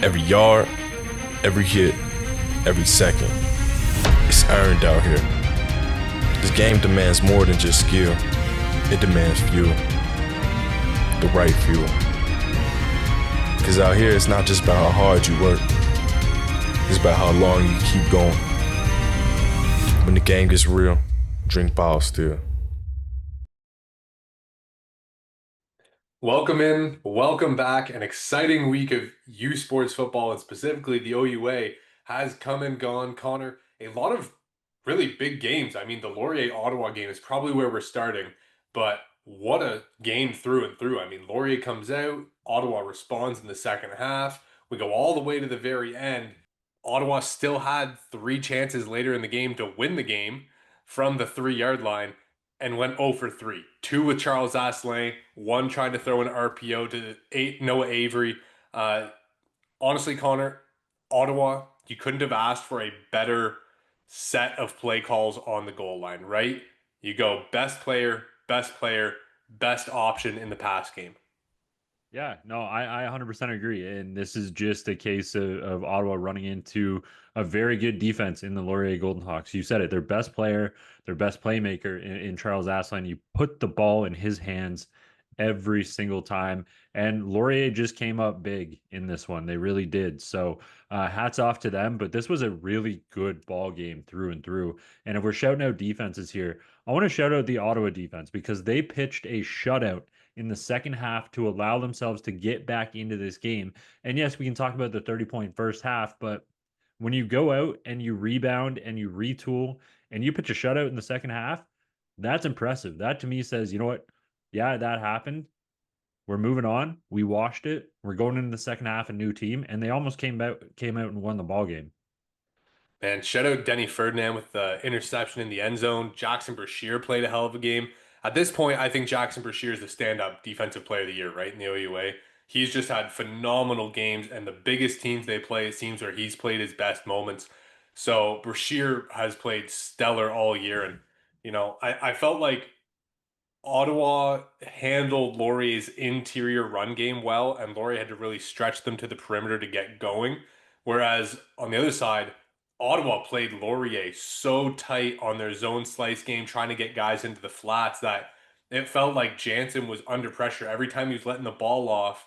Every yard, every hit, every second. It's earned out here. This game demands more than just skill. It demands fuel. The right fuel. Because out here, it's not just about how hard you work. It's about how long you keep going. When the game gets real, drink bottle still. Welcome back. An exciting week of U Sports football, and specifically the OUA, has come and gone. Connor, a lot of really big games. I mean, the Laurier Ottawa game is probably where we're starting, but what a game through and through. I mean, Laurier comes out, Ottawa responds in the second half. We go all the way to the very end. Ottawa still had three chances later in the game to win the game from the 3 yard line and went 0 for 3. Two with Charles Asselin, one trying to throw an RPO to Noah Avery. Uh, Honestly, Connor, Ottawa, you couldn't have asked for a better set of play calls on the goal line, right? You go best player, best option in the pass game. Yeah, no, I 100% agree. And this is just a case of Ottawa running into a very good defense in the Laurier Golden Hawks. You said it, their best player, their best playmaker in Charles Asselin. You put the ball in his hands every single time. And Laurier just came up big in this one. They really did. So hats off to them. But this was a really good ball game through and through. And if we're shouting out defenses here, I want to shout out the Ottawa defense because they pitched a shutout in the second half to allow themselves to get back into this game. And yes, we can talk about the 30-point first half, but when you go out and you rebound and you retool and you pitch a shutout in the second half, that's impressive. That to me says, you know what? Yeah, that happened. We're moving on. We washed it. We're going into the second half a new team, and they almost came out and won the ball game. Man, shout out Denny Ferdinand with the interception in the end zone. Jackson Brashear played a hell of a game. At this point, I think Jackson Brashear is the stand-up defensive player of the year, right, in the OUA. He's just had phenomenal games, and the biggest teams they play, it seems where he's played his best moments. So Brashear has played stellar all year, and I felt like Ottawa handled Laurier's interior run game well, and Laurier had to really stretch them to the perimeter to get going. Whereas on the other side, Ottawa played Laurier so tight on their zone slice game, trying to get guys into the flats that it felt like Jansen was under pressure every time he was letting the ball off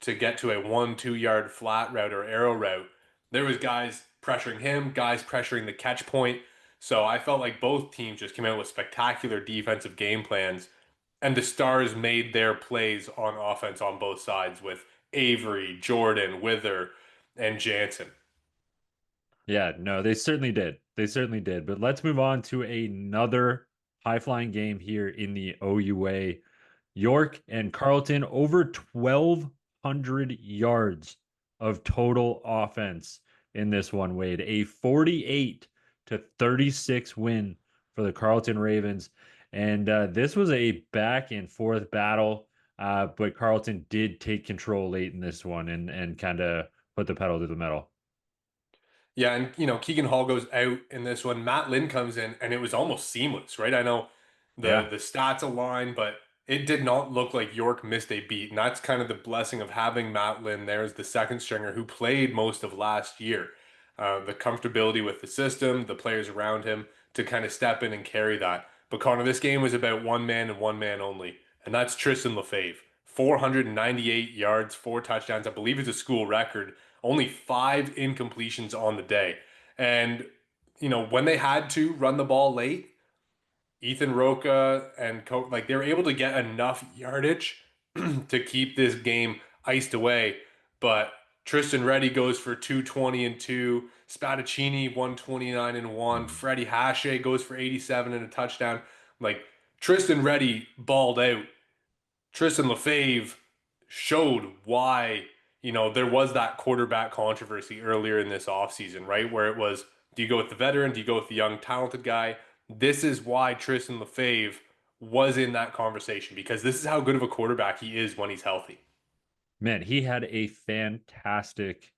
to get to a 1, 2 yard flat route or arrow route. There was guys pressuring him, guys pressuring the catch point. So I felt like both teams just came out with spectacular defensive game plans, and the Stars made their plays on offense on both sides with Avery, Jordan, Wither, and Jansen. Yeah, no, they certainly did. They certainly did. But let's move on to another high flying game here in the OUA. York and Carlton over 1,200 yards of total offense in this one, Wade. A 48-36 win for the Carlton Ravens. And this was a back and forth battle, but Carlton did take control late in this one and kind of put the pedal to the metal. Yeah, and Keegan Hall goes out in this one. Matt Lynn comes in, and it was almost seamless, right? I know the Yeah. the stats align, but it did not look like York missed a beat, and that's kind of the blessing of having Matt Lynn there as the second stringer who played most of last year. The comfortability with the system, the players around him to kind of step in and carry that. But Connor, this game was about one man and one man only, and that's Tristan Lefebvre. 498 yards, four touchdowns. I believe it's a school record, only five incompletions on the day. And, when they had to run the ball late, Ethan Roca and like they were able to get enough yardage to keep this game iced away. But Tristan Reddy goes for 220 and two. Spadaccini 129 and one. Freddie Hache goes for 87 and a touchdown. Like Tristan Reddy balled out. Tristan Lefebvre showed why, there was that quarterback controversy earlier in this offseason, right? Where it was, do you go with the veteran? Do you go with the young, talented guy? This is why Tristan Lefebvre was in that conversation because this is how good of a quarterback he is when he's healthy. Man, he had a fantastic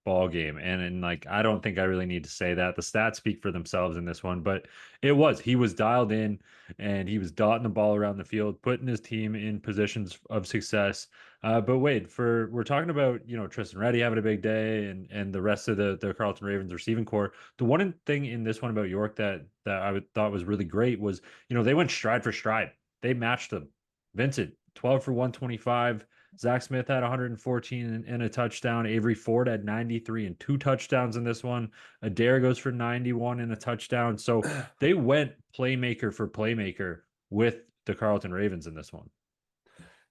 ball game. And like, I don't think I really need to say that. The stats speak for themselves in this one, but he was dialed in and he was dotting the ball around the field, putting his team in positions of success. But wait, we're talking about, Tristan Reddy having a big day and the rest of the Carlton Ravens receiving core. The one thing in this one about York that thought was really great was, they went stride for stride. They matched them. Vincent, 12 for 125. Zach Smith had 114 and a touchdown. Avery Ford had 93 and 2 touchdowns in this one. Adair goes for 91 and a touchdown. So they went playmaker for playmaker with the Carlton Ravens in this one.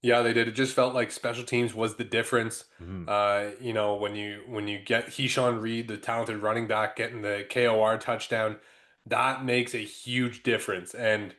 Yeah, they did. It just felt like special teams was the difference. Mhm. When you get Heyshawn Reed, the talented running back, getting the KOR touchdown, that makes a huge difference. And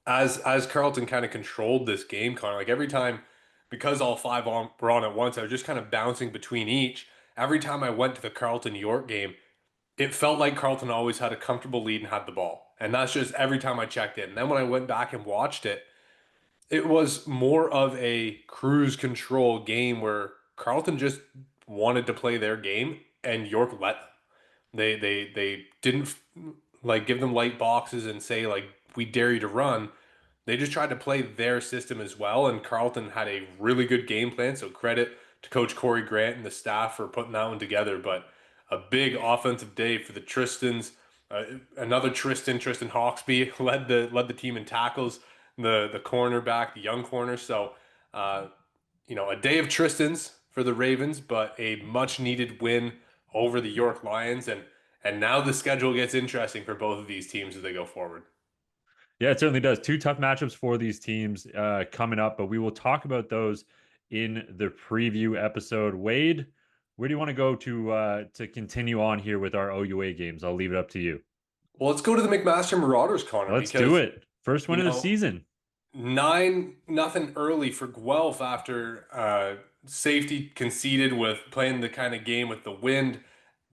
as Carlton kind of controlled this game, Connor, like every time, because all five were on at once, I was just kind of bouncing between each. Every time I went to the Carlton York game, it felt like Carlton always had a comfortable lead and had the ball. And that's just every time I checked in. And then when I went back and watched it, it was more of a cruise control game where Carlton just wanted to play their game and York let them. They didn't like give them light boxes and say like we dare you to run. They just tried to play their system as well, and Carlton had a really good game plan. So credit to Coach Corey Grant and the staff for putting that one together. But a big offensive day for the Tristans. Another Tristan Hawksby led the team in tackles. The cornerback, the young corner. So uh, a day of Tristans for the Ravens, but a much needed win over the York Lions, and now the schedule gets interesting for both of these teams as they go forward. Yeah, it certainly does. Two tough matchups for these teams coming up, but we will talk about those in the preview episode. Wade, where do you want to go to continue on here with our OUA games? I'll leave it up to you. Well, let's go to the McMaster Marauders, Connor, Let's do because it. First win of the season. 9-0 early for Guelph after safety conceded with playing the kind of game with the wind.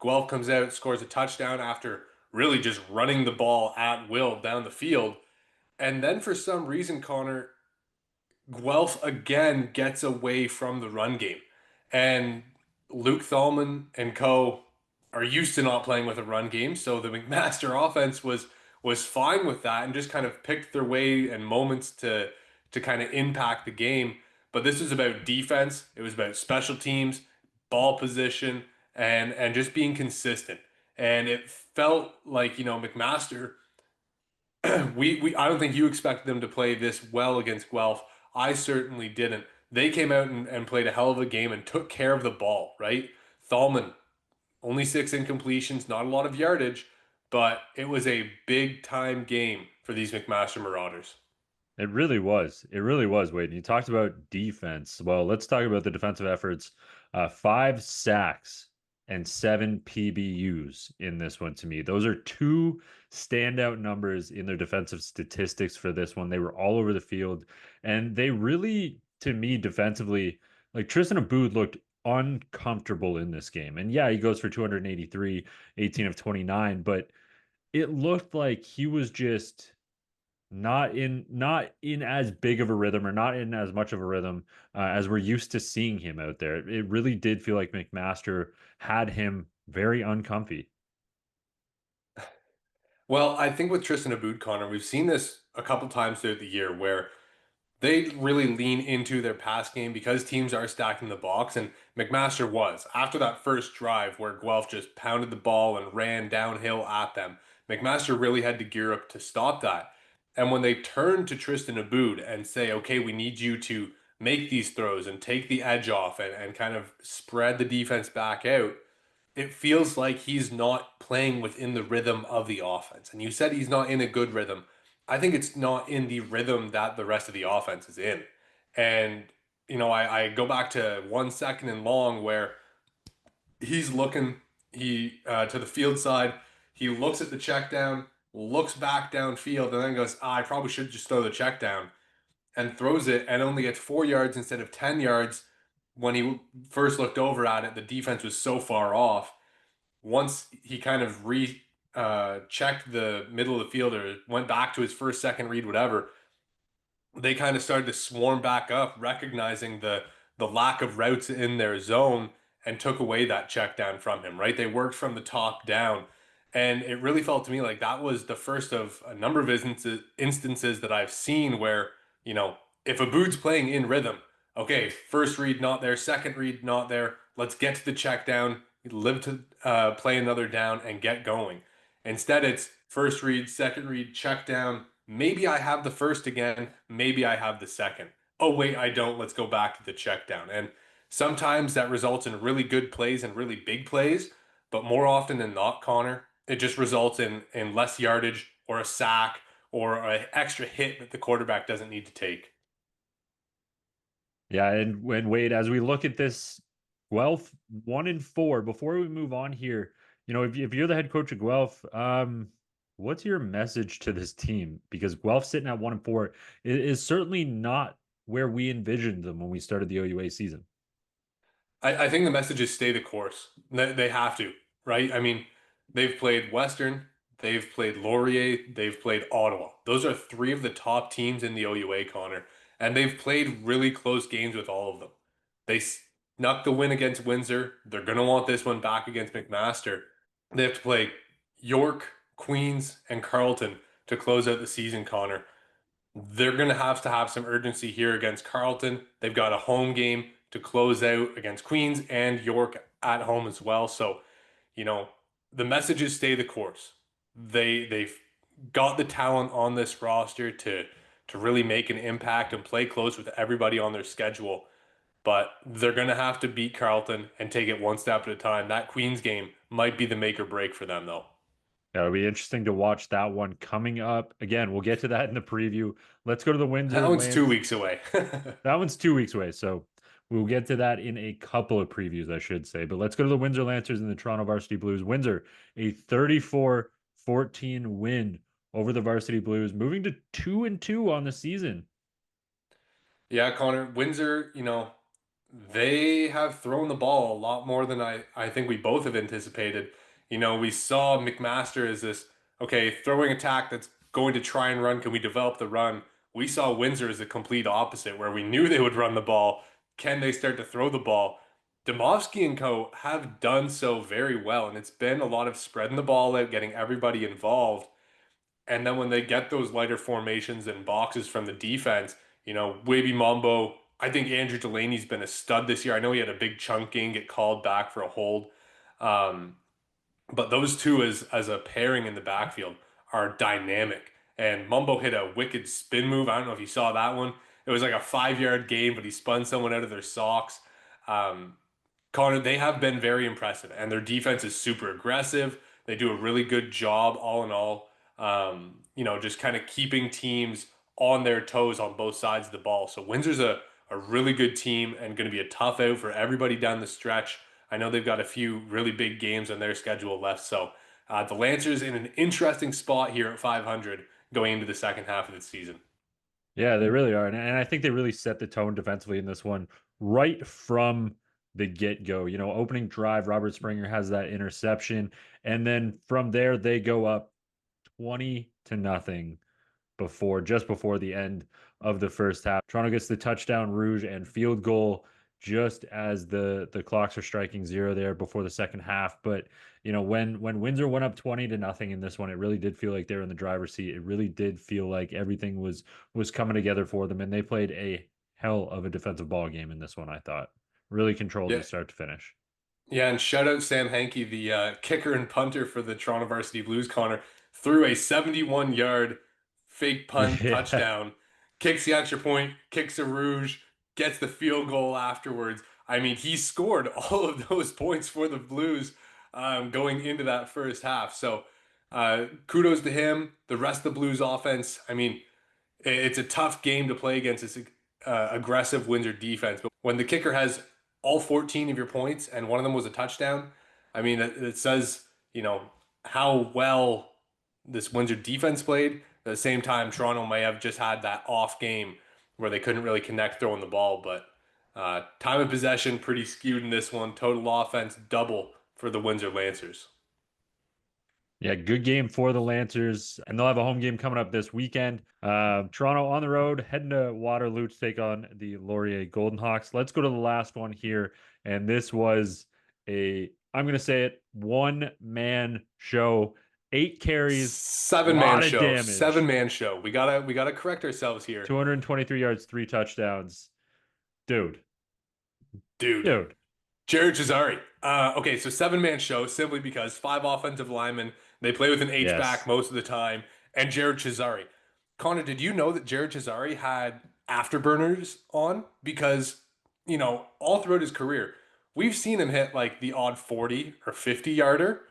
Guelph comes out, scores a touchdown after really just running the ball at will down the field. And then for some reason, Connor, Guelph again gets away from the run game. And Luke Thalman and co are used to not playing with a run game, so the McMaster offense was fine with that and just kind of picked their way and moments to kind of impact the game. But this was about defense, it was about special teams, ball position, and just being consistent. And it felt like, McMaster, we I don't think you expected them to play this well against Guelph. I certainly didn't. They came out and played a hell of a game and took care of the ball, right? Thalman, only 6 incompletions, not a lot of yardage, but it was a big time game for these McMaster Marauders. It really was. It really was, Wade. And you talked about defense. Well, let's talk about the defensive efforts. 5 sacks and 7 PBUs in this one to me. Those are two standout numbers in their defensive statistics for this one. They were all over the field. And they really, to me, defensively, like Tristan Aboud looked uncomfortable in this game. And yeah, he goes for 283, 18 of 29, but it looked like he was just not in as big of a rhythm or not in as much of a rhythm as we're used to seeing him out there. It really did feel like McMaster had him very uncomfy. Well, I think with Tristan Aboud, Connor, we've seen this a couple times throughout the year where they really lean into their pass game because teams are stacking the box. And McMaster was. After that first drive where Guelph just pounded the ball and ran downhill at them, McMaster really had to gear up to stop that. And when they turn to Tristan Aboud and say, okay, we need you to make these throws and take the edge off and kind of spread the defense back out, it feels like he's not playing within the rhythm of the offense. And you said he's not in a good rhythm. I think it's not in the rhythm that the rest of the offense is in. And, I go back to 1 second and long where he's looking to the field side. He looks at the check down, looks back downfield, and then goes, I probably should just throw the check down, and throws it and only gets 4 yards instead of 10 yards. When he first looked over at it, the defense was so far off. Once he kind of checked the middle of the field or went back to his first, second read, whatever, they kind of started to swarm back up, recognizing the lack of routes in their zone. and took away that check down from him, right? They worked from the top down. And it really felt to me like that was the first of a number of instances that I've seen where, you know, if a boot's playing in rhythm, okay, first read not there, second read not there, let's get to the check down, live to play another down and get going. Instead, it's first read, second read, check down. Maybe I have the first again, maybe I have the second. Oh, wait, I don't. Let's go back to the check down. And sometimes that results in really good plays and really big plays, but more often than not, Connor, it just results in less yardage or a sack or an extra hit that the quarterback doesn't need to take. Yeah, and when Wade, as we look at this, Guelph 1-4. Before we move on here, you know, if you're the head coach of Guelph, what's your message to this team? Because Guelph sitting at 1-4 is certainly not where we envisioned them when we started the OUA season. I think the message is stay the course. They have to, right? I mean, they've played Western, they've played Laurier, they've played Ottawa. Those are three of the top teams in the OUA, Connor, and they've played really close games with all of them. They snuck the win against Windsor. They're going to want this one back against McMaster. They have to play York, Queens, and Carlton to close out the season, Connor. They're going to have some urgency here against Carlton. They've got a home game to close out against Queens and York at home as well. So, you know, the message is stay the course. They've got the talent on this roster to really make an impact and play close with everybody on their schedule. But they're going to have to beat Carlton and take it one step at a time. That Queens game might be the make or break for them, though. It'll be interesting to watch that one coming up. Again, we'll get to that in the preview. Let's go to the Windsor. That one's 2 weeks away. That one's 2 weeks away. So we'll get to that in a couple of previews, I should say. But let's go to the Windsor Lancers and the Toronto Varsity Blues. Windsor, a 34-14 win over the Varsity Blues, moving to 2-2 on the season. Yeah, Connor, Windsor, you know, they have thrown the ball a lot more than I think we both have anticipated. You know, we saw McMaster as this, okay, throwing attack that's going to try and run. Can we develop the run? We saw Windsor as the complete opposite, where we knew they would run the ball. Can they start to throw the ball? Domovsky and co. have done so very well, and it's been a lot of spreading the ball out, getting everybody involved. And then when they get those lighter formations and boxes from the defense, you know, Wavy Mambo, I think Andrew Delaney's been a stud this year. I know he had a big chunk game get called back for a hold. But those two as a pairing in the backfield are dynamic. And Mumbo hit a wicked spin move. I don't know if you saw that one. It was like a 5-yard gain, but he spun someone out of their socks. Connor, they have been very impressive, and their defense is super aggressive. They do a really good job, all in all. You know, just kind of keeping teams on their toes on both sides of the ball. So Windsor's a really good team and going to be a tough out for everybody down the stretch. I know they've got a few really big games on their schedule left. So the Lancers in an interesting spot here at 500 going into the second half of the season. Yeah, they really are. And I think they really set the tone defensively in this one right from the get-go. You know, opening drive, Robert Springer has that interception. And then from there, they go up 20-0 just before the end of the first half. Toronto gets the touchdown, Rouge, and field goal just as the clocks are striking zero there before the second half. But you know, when Windsor went up 20-0 in this one, it really did feel like they're in the driver's seat. It really did feel like everything was coming together for them, and they played a hell of a defensive ball game in this one. I thought really controlled from start to finish. Yeah, and shout out Sam Hankey, the kicker and punter for the Toronto Varsity Blues. Connor threw a 71-yard fake punt touchdown, kicks the extra point, kicks a Rouge, gets the field goal afterwards. I mean, he scored all of those points for the Blues going into that first half. So kudos to him. The rest of the Blues offense, I mean, it's a tough game to play against this aggressive Windsor defense. But when the kicker has all 14 of your points and one of them was a touchdown, I mean, it says, you know, how well this Windsor defense played. At the same time, Toronto may have just had that off game where they couldn't really connect throwing the ball. But time of possession pretty skewed in this one. Total offense double for the Windsor Lancers. Yeah, good game for the Lancers, and they'll have a home game coming up this weekend. Toronto on the road, heading to Waterloo to take on the Laurier Golden Hawks. Let's go to the last one here, and this was I'm going to say it, one-man show, 8 carries, Seven-man lot of show. damage. Seven-man show. We gotta correct ourselves here. 223 yards, 3 touchdowns. Dude. Jared Chisari. Okay, so seven-man show simply because 5 offensive linemen, they play with an H-back Yes. most of the time, and Jared Chisari. Connor, did you know that Jared Chisari had afterburners on? Because, all throughout his career, we've seen him hit like the odd 40 or 50 yarder,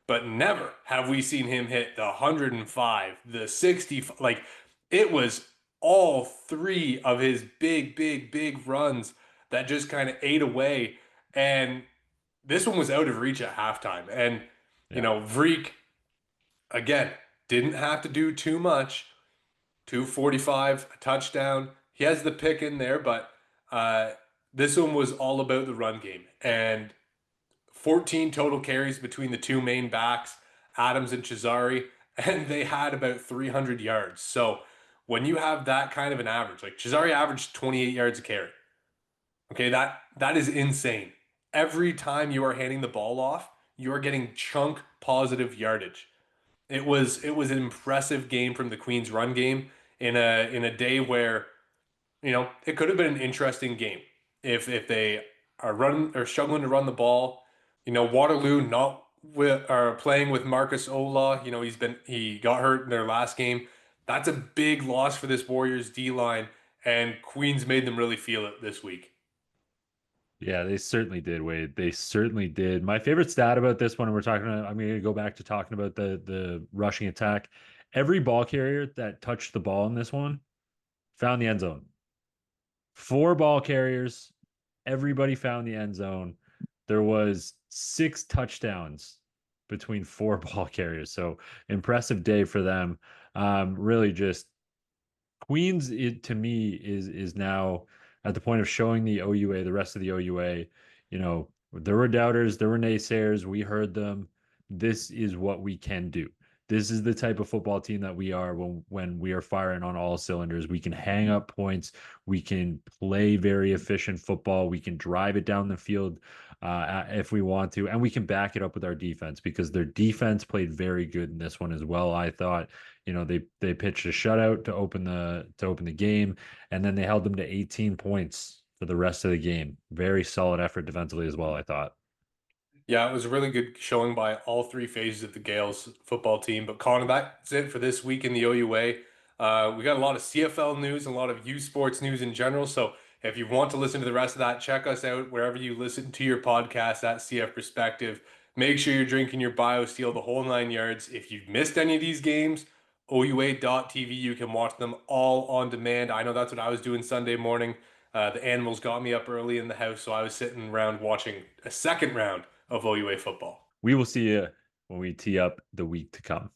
but never have we seen him hit the 105, the 60. Like, it was all 3 of his big, big, big runs that just kind of ate away. And this one was out of reach at halftime. And, Yeah. Vreek, again, didn't have to do too much. 245, a touchdown. He has the pick in there, but this one was all about the run game. And 14 total carries between the 2 main backs, Adams and Chisari, and they had about 300 yards. So when you have that kind of an average, like Chisari averaged 28 yards a carry. Okay, that is insane. Every time you are handing the ball off, you are getting chunk positive yardage. It was an impressive game from the Queens run game in a day where, it could have been an interesting game if they are struggling to run the ball. Waterloo not with are playing with Marcus Ola. He got hurt in their last game. That's a big loss for this Warriors D line, and Queens made them really feel it this week. Yeah, they certainly did, Wade. They certainly did. My favorite stat about this one, and I'm going to go back to talking about the rushing attack. Every ball carrier that touched the ball in this one found the end zone. 4 ball carriers, everybody found the end zone. There was 6 touchdowns between 4 ball carriers. So impressive day for them. Really just Queens, to me, is now at the point of showing the OUA, the rest of the OUA, there were doubters, there were naysayers, we heard them. This is what we can do. This is the type of football team that we are when we are firing on all cylinders. We can hang up points. We can play very efficient football. We can drive it down the field if we want to, and we can back it up with our defense because their defense played very good in this one as well. I thought, they pitched a shutout to open the game, and then they held them to 18 points for the rest of the game. Very solid effort defensively as well, I thought. Yeah, it was a really good showing by all 3 phases of the Gales football team. But Connor, that's it for this week in the OUA. We got a lot of CFL news and a lot of U Sports news in general. So if you want to listen to the rest of that, check us out wherever you listen to your podcast at CF Perspective. Make sure you're drinking your BioSteel the whole 9 yards. If you've missed any of these games, OUA.tv, you can watch them all on demand. I know that's what I was doing Sunday morning. The animals got me up early in the house, so I was sitting around watching a second round of OUA football. We will see you when we tee up the week to come.